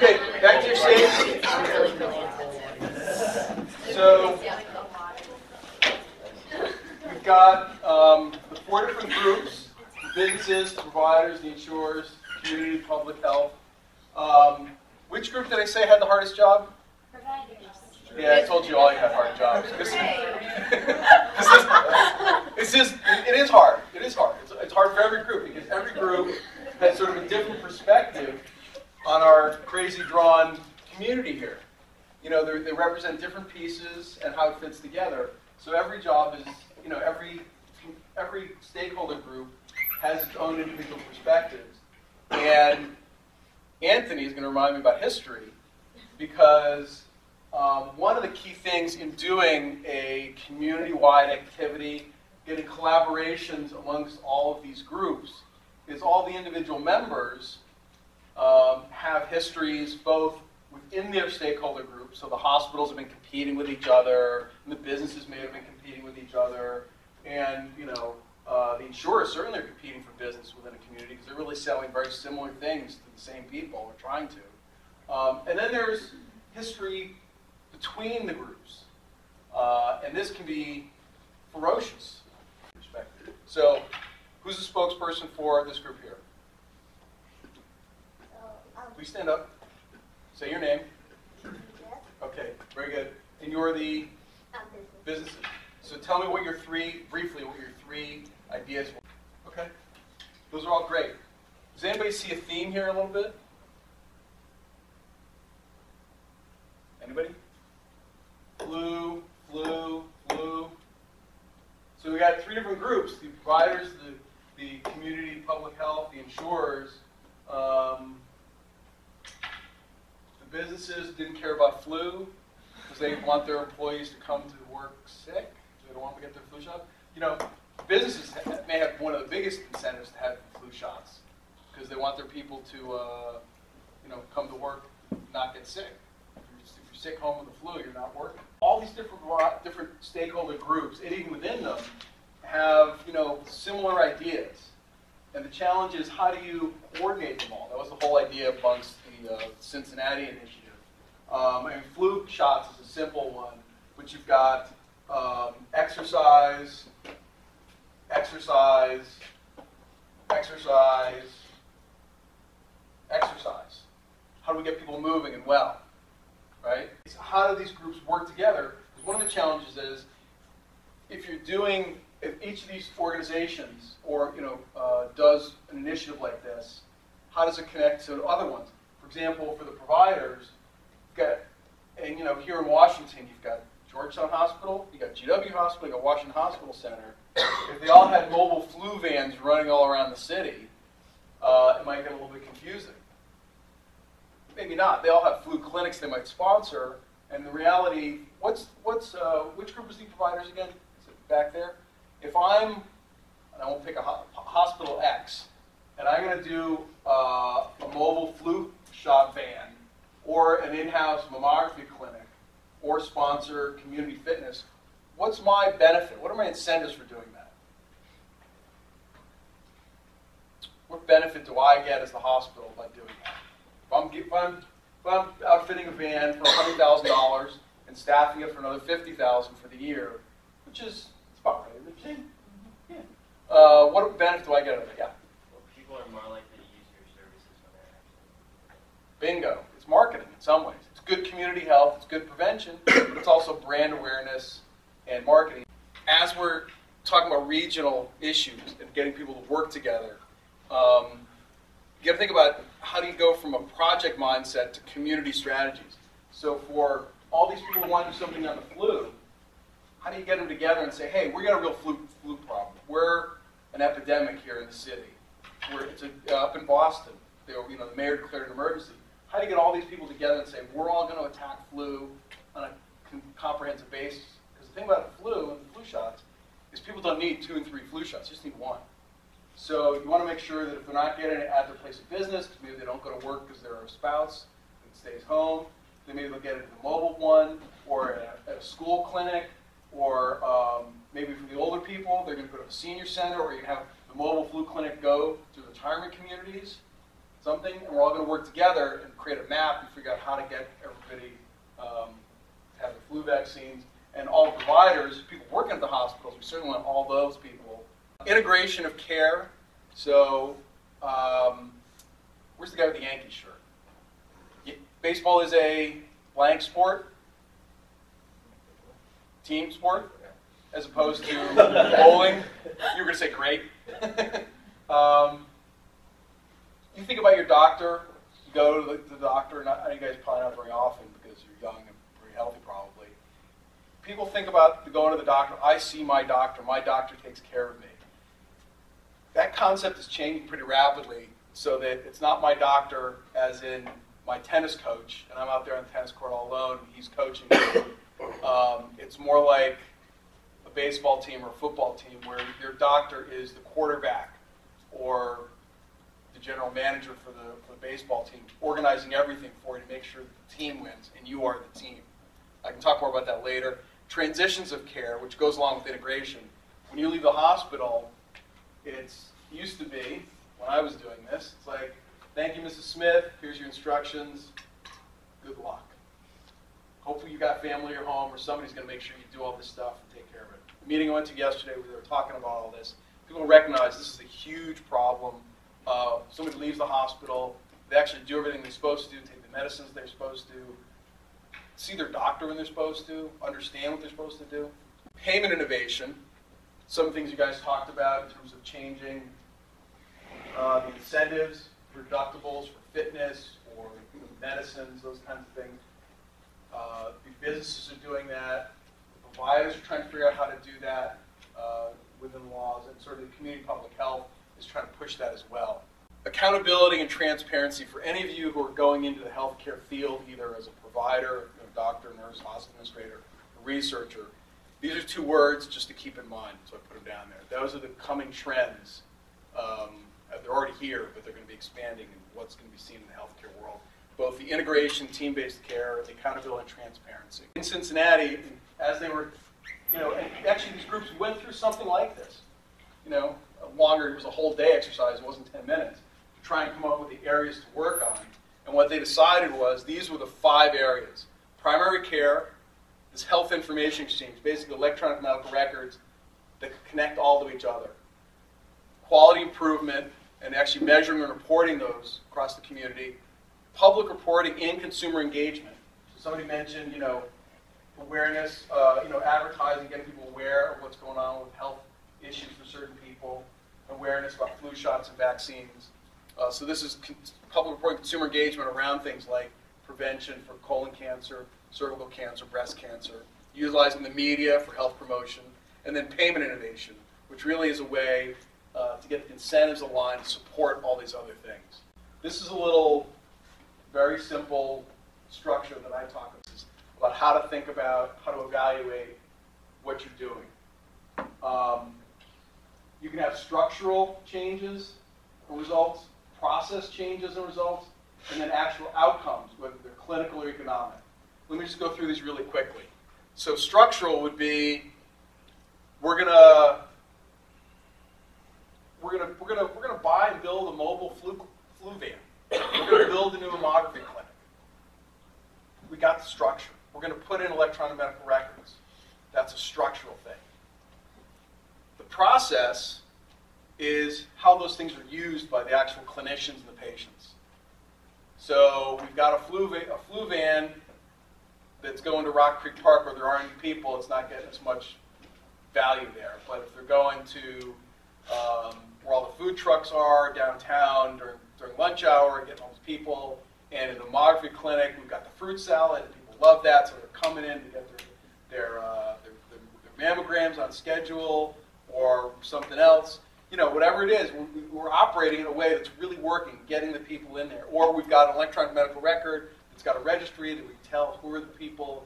Okay, back to your seats. So we've got the 4 different groups: the businesses, the providers, the insurers, community, public health. Which group did I say had the hardest job? Providers. Yeah, I told you all you have hard jobs. It is hard. It is hard. It's hard for every group because every group has sort of a different perspective on our crazy drawn community here. You know, they represent different pieces and how it fits together. So every job is, you know, every stakeholder group has its own individual perspectives. And Anthony is going to remind me about history because one of the key things in doing a community-wide activity, getting collaborations amongst all of these groups, is all the individual members have histories both within their stakeholder groups. So the hospitals have been competing with each other, and the businesses may have been competing with each other, and you know, the insurers certainly are competing for business within a community because they're really selling very similar things to the same people, or trying to. And then there's history between the groups, and this can be ferocious. So, who's the spokesperson for this group here? Please stand up. Say your name. Okay, very good. And you're the businesses. So tell me what your briefly, what your three ideas were. Okay, those are all great. Does anybody see a theme here a little bit? Anybody? Flu, flu, flu. So we got 3 different groups: the providers, the community, public health, the insurers. The businesses didn't care about flu because they want their employees to come to work sick. They don't want them to get their flu shot. You know, businesses may have one of the biggest incentives to have flu shots because they want their people to, you know, come to work, not get sick. If you're sick home with the flu, you're not working. All these different stakeholder groups, and even within them, have, you know, similar ideas. And the challenge is, how do you coordinate them all? That was the whole idea amongst the Cincinnati initiative. And flu shots is a simple one, but you've got exercise, exercise, exercise, exercise. How do we get people moving and well, right? So how do these groups work together? Because one of the challenges is, if each of these organizations, or you know, does an initiative like this, how does it connect to other ones? For example, for the providers, you've got, and you know, here in Washington, you've got Georgetown Hospital, you got GW Hospital, you got Washington Hospital Center. If they all had mobile flu vans running all around the city, it might get a little bit confusing. Maybe not. They all have flu clinics they might sponsor, and the reality, which group is the providers again? Is it back there? If I'm, and I won't pick a hospital X, and I'm going to do a mobile flu shot van, or an in-house mammography clinic, or sponsor community fitness, what's my benefit? What are my incentives for doing that? What benefit do I get as the hospital by doing that? If I'm outfitting a van for $100,000 and staffing it for another $50,000 for the year, which is about right. Yeah. What benefit do I get out of it? Yeah. Well, people are more likely to use your services when they're actually. Bingo. It's marketing in some ways. It's good community health. It's good prevention, but it's also brand awareness and marketing. As we're talking about regional issues and getting people to work together, you got to think about, how do you go from a project mindset to community strategies? So for all these people who want to do something on the flu, how do you get them together and say, hey, we got a real flu problem. We're an epidemic here in the city. Up in Boston, the mayor declared an emergency. How do you get all these people together and say, we're all going to attack flu on a comprehensive basis? Because the thing about the flu and the flu shots is people don't need 2 and 3 flu shots, they just need 1. So you want to make sure that if they're not getting it at their place of business, because maybe they don't go to work because they're a spouse and stays home, then maybe they'll get it at the mobile one, or at a school clinic, or maybe for the older people, they're going to go to the senior center, or you have the mobile flu clinic go to retirement communities. something, and we're all going to work together and create a map and figure out how to get everybody to have the flu vaccines. And all providers, people working at the hospitals, we certainly want all those people. Integration of care. So, where's the guy with the Yankee shirt? Baseball is a blank sport, team sport, as opposed to bowling. You were going to say great. You think about your doctor. You go to the doctor, and I know you guys probably not very often because you're young and very healthy probably. People think about going to the doctor. I see my doctor takes care of me. That concept is changing pretty rapidly so that it's not my doctor as in my tennis coach, and I'm out there on the tennis court all alone, and he's coaching me. It's more like a baseball team or a football team where your doctor is the quarterback or the general manager for the baseball team, organizing everything for you to make sure the team wins, and you are the team. I can talk more about that later. Transitions of care, which goes along with integration. When you leave the hospital, it used to be, when I was doing this, it's like, thank you, Mrs. Smith, here's your instructions, good luck. Hopefully you got family at home or somebody's going to make sure you do all this stuff and take care of it. The meeting I went to yesterday where they were talking about all this, people recognize this is a huge problem. Somebody leaves the hospital, they actually do everything they're supposed to do, take the medicines they're supposed to, see their doctor when they're supposed to, understand what they're supposed to do. Payment innovation, some things you guys talked about in terms of changing the incentives, for deductibles, for fitness, for medicines, those kinds of things. The businesses are doing that. The providers are trying to figure out how to do that within laws, and sort of the community public health is trying to push that as well. Accountability and transparency for any of you who are going into the healthcare field, either as a provider, doctor, nurse, hospital administrator, researcher. These are two words just to keep in mind, so I put them down there. Those are the coming trends. They're already here, but they're going to be expanding in what's going to be seen in the healthcare world. Both the integration, team-based care, the accountability, and transparency. In Cincinnati, as they were, and actually these groups went through something like this. Longer, it was a whole day exercise, it wasn't 10 minutes, to try and come up with the areas to work on. And what they decided was these were the 5 areas. Primary care, this health information exchange, basically electronic medical records that connect all to each other. Quality improvement, and actually measuring and reporting those across the community. Public reporting and consumer engagement. So somebody mentioned, awareness, advertising, getting people aware of what's going on with health issues for certain people. Awareness about flu shots and vaccines. So this is public reporting, consumer engagement around things like prevention for colon cancer, cervical cancer, breast cancer, utilizing the media for health promotion, and then payment innovation, which really is a way to get the incentives aligned to support all these other things. This is a little very simple structure that I talk about how to think about, how to evaluate what you're doing. You can have structural changes and results, process changes and results, and then actual outcomes, whether they're clinical or economic. Let me just go through these really quickly. So structural would be we're gonna buy and build a mobile flu van. We're gonna build a new mammography clinic. We got the structure. We're gonna put in electronic medical records. That's a structural thing. The process is how those things are used by the actual clinicians and the patients. So we've got a flu van that's going to Rock Creek Park where there aren't any people. It's not getting as much value there. But if they're going to where all the food trucks are downtown during lunch hour, getting all those people, and in the mammography clinic, we've got the fruit salad, and people love that, so they're coming in to get their mammograms on schedule or something else. Whatever it is, we're operating in a way that's really working, getting the people in there. Or we've got an electronic medical record that's got a registry that we tell who are the people,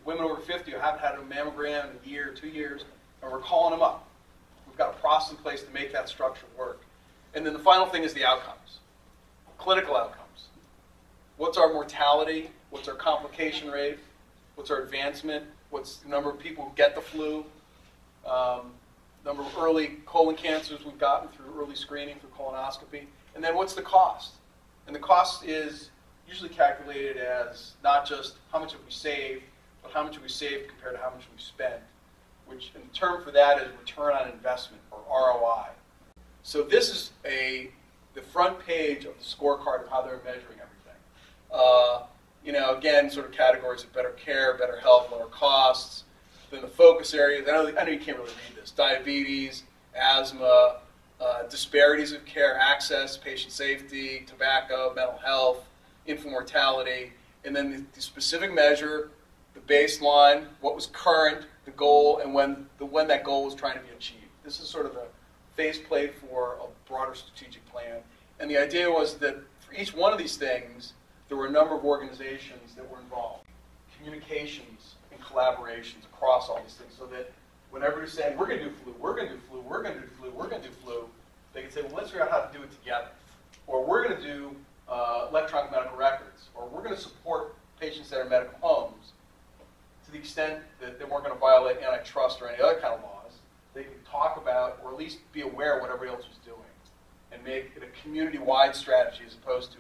women over 50 who haven't had a mammogram in a year or 2 years, and we're calling them up. We've got a process in place to make that structure work. And then the final thing is the outcomes, clinical outcomes. What's our mortality? What's our complication rate? What's our advancement? What's the number of people who get the flu? number of early colon cancers we've gotten through early screening through colonoscopy, and then what's the cost? And the cost is usually calculated as not just how much have we saved, but how much have we saved compared to how much we've spent, which in term for that is return on investment, or ROI. So this is the front page of the scorecard of how they're measuring everything. Again, sort of categories of better care, better health, lower costs. Then the focus areas, I know you can't really read this, diabetes, asthma, disparities of care, access, patient safety, tobacco, mental health, infant mortality, and then the specific measure, the baseline, what was current, the goal, and when that goal was trying to be achieved. This is sort of the faceplate for a broader strategic plan. And the idea was that for each one of these things, there were a number of organizations that were involved. Communications and collaborations across all these things, so that when everybody's saying, we're going to do flu, we're going to do flu, we're going to do flu, we're going to do flu, they can say, well, let's figure out how to do it together. Or we're going to do electronic medical records. Or we're going to support patient-centered medical homes to the extent that they weren't going to violate antitrust or any other kind of laws. They could talk about, or at least be aware of what everybody else was doing, and make it a community-wide strategy as opposed to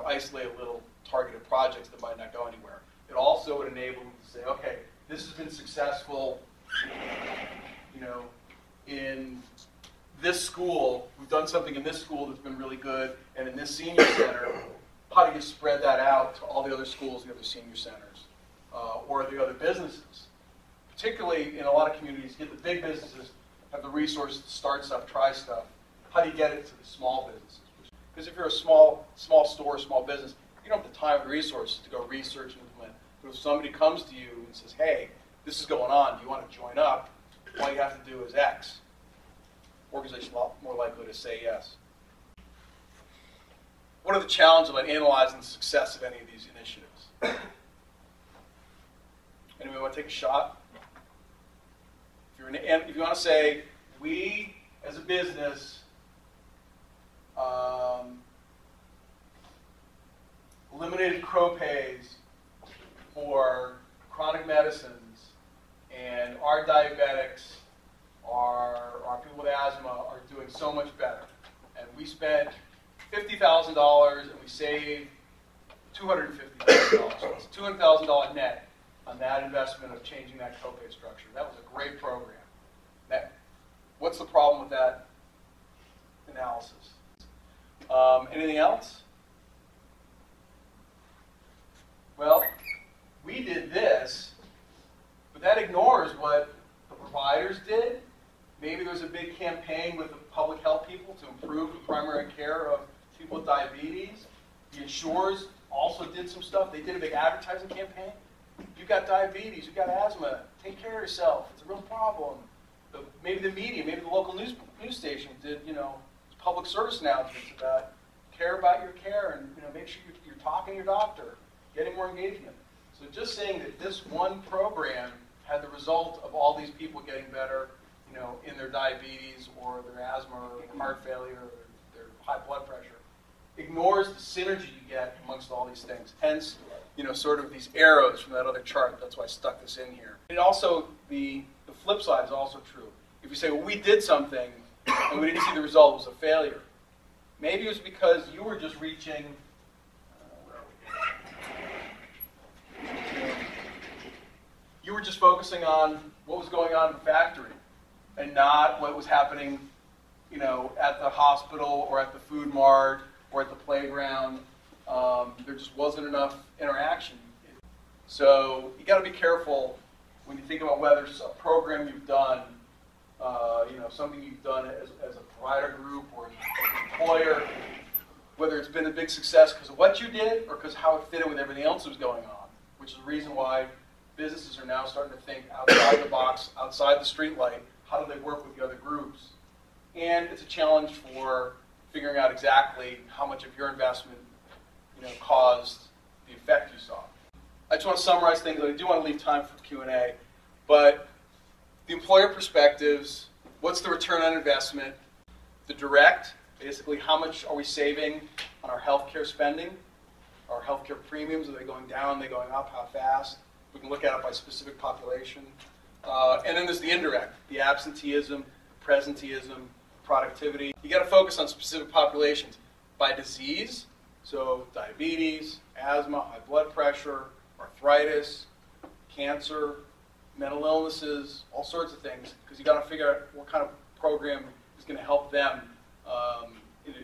isolated little targeted projects that might not go anywhere. It also would enable them to say, okay, this has been successful, in this school, we've done something in this school that's been really good, and in this senior center, how do you spread that out to all the other schools, the other senior centers, or the other businesses? Particularly in a lot of communities, the big businesses have the resources to start stuff, try stuff. How do you get it to the small businesses? Because if you're a small store, small business, you don't have the time and resources to go research and implement. But if somebody comes to you and says, hey, this is going on, do you want to join up? All you have to do is X. Organization's a lot more likely to say yes. What are the challenges about analyzing the success of any of these initiatives? Anybody want to take a shot? If you want to say, we as a business eliminated co-pays for chronic medicines, and our diabetics, our people with asthma are doing so much better. And we spent $50,000 and we saved $250,000. So it's $200,000 net on that investment of changing that copay structure. That was a great program. What's the problem with that analysis? Anything else? Well, we did this, but that ignores what the providers did. Maybe there was a big campaign with the public health people to improve the primary care of people with diabetes. The insurers also did some stuff. They did a big advertising campaign. You've got diabetes, you've got asthma, take care of yourself. It's a real problem. Maybe the media, maybe the local news station did, public service announcements about care about your care and make sure you're talking to your doctor, getting more engagement. So just saying that this one program had the result of all these people getting better, in their diabetes or their asthma or heart failure or their high blood pressure, ignores the synergy you get amongst all these things. Hence, sort of these arrows from that other chart. That's why I stuck this in here. And also, the flip side is also true. If you say, well, we did something and we didn't see the result, it was a failure. Maybe it was because you were just reaching, you were just focusing on what was going on in the factory and not what was happening, at the hospital or at the food mart or at the playground. There just wasn't enough interaction. So you got to be careful when you think about whether it's a program you've done, something you've done as a provider group or as an employer, whether it's been a big success because of what you did or because how it fit in with everything else that was going on, which is the reason why businesses are now starting to think outside the box, outside the street light. How do they work with the other groups? And it's a challenge for figuring out exactly how much of your investment caused the effect you saw. I just want to summarize things. I do want to leave time for Q&A. But the employer perspectives, what's the return on investment? The direct, basically how much are we saving on our healthcare spending? Our healthcare premiums, are they going down, are they going up, how fast? We can look at it by specific population. And then there's the indirect, the absenteeism, presenteeism, productivity. You got to focus on specific populations by disease, so diabetes, asthma, high blood pressure, arthritis, cancer, mental illnesses, all sorts of things, because you got to figure out what kind of program is going to help them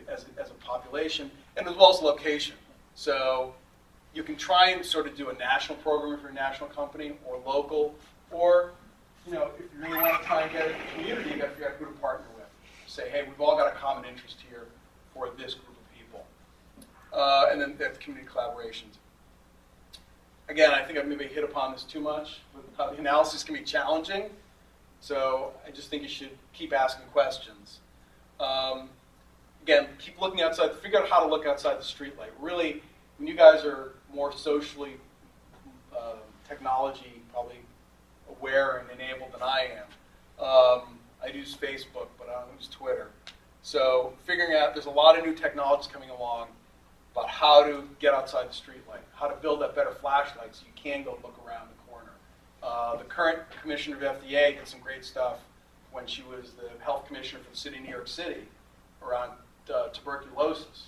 as a population, and as well as location. So you can try and sort of do a national program if you're a national company, or local, or if you really want to try and get it in the community, you got to figure out who to partner with. Say, hey, we've all got a common interest here for this group of people, and then the community collaborations. Again, I think I've maybe hit upon this too much, but how the analysis can be challenging. So I just think you should keep asking questions. Again, keep looking outside. Figure out how to look outside the streetlight. Really, when you guys are more socially technology probably aware and enabled than I am, I use Facebook, but I don't use Twitter. So figuring out, there's a lot of new technologies coming along about how to get outside the streetlight, how to build that better flashlight so you can go look around the corner. The current commissioner of FDA did some great stuff when she was the health commissioner for the city of New York City around tuberculosis.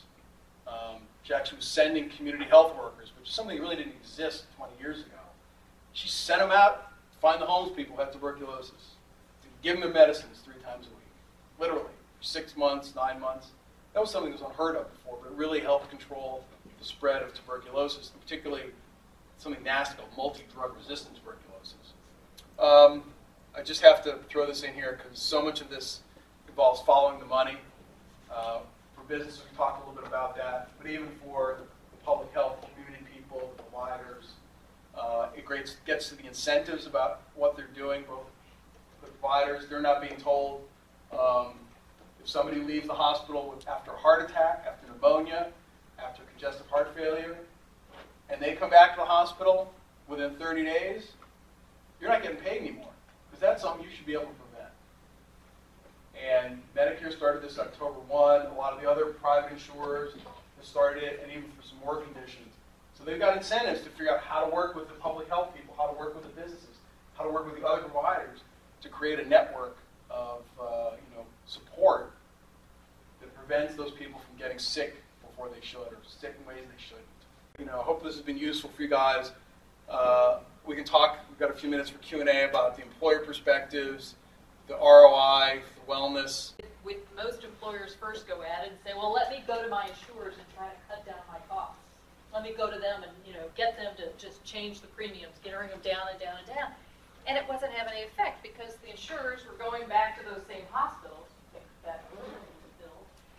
She actually was sending community health workers, which is something that really didn't exist 20 years ago. She sent them out to find the homeless people who had tuberculosis, to give them their medicines 3 times a week, literally, 6 months, 9 months. That was something that was unheard of before, but it really helped control the spread of tuberculosis, and particularly something nasty called multi-drug resistant tuberculosis. I just have to throw this in here because so much of this involves following the money. For business, we talked a little bit about that, but even for the public health community people, the providers, it gets to the incentives about what they're doing. Both the providers, they're not being told if somebody leaves the hospital after a heart attack, after pneumonia, after congestive heart failure, and they come back to the hospital within 30 days, you're not getting paid anymore, because that's something you should be able to prevent. And Medicare started this October 1. A lot of the other private insurers have started it, and even for some more conditions. So they've got incentives to figure out how to work with the public health people, how to work with the businesses, how to work with the other providers to create a network of support that prevents those people from getting sick before they should, or sick in ways they shouldn't. I hope this has been useful for you guys. We can talk, we've got a few minutes for Q&A about the employer perspectives, the ROI, the wellness. With most employers first go at it and say, well, let me go to my insurers and try to cut down my costs. Let me go to them and get them to just change the premiums, getting them down and down and down. And it wasn't having any effect because the insurers were going back to those same hospitals, that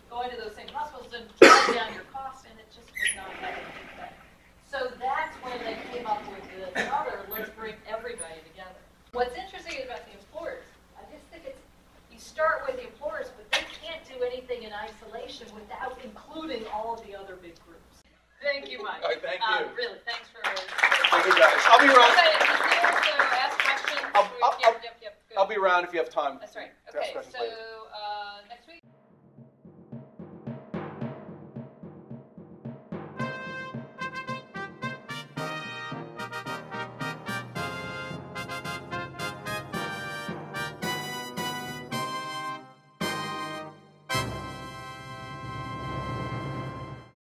going to those same hospitals and driving down your costs, and it just was not having an effect. So that's when they came up with this other, let's bring everybody together. What's interesting about the employers, I just think you start with the employers, but they can't do anything in isolation without including all of the other big groups. Thank you, Mike. All right, thank you. Really, thanks for Thank you guys. I'll be around. ask questions. I'll be around if you have time. That's right. to ask Okay, questions later. so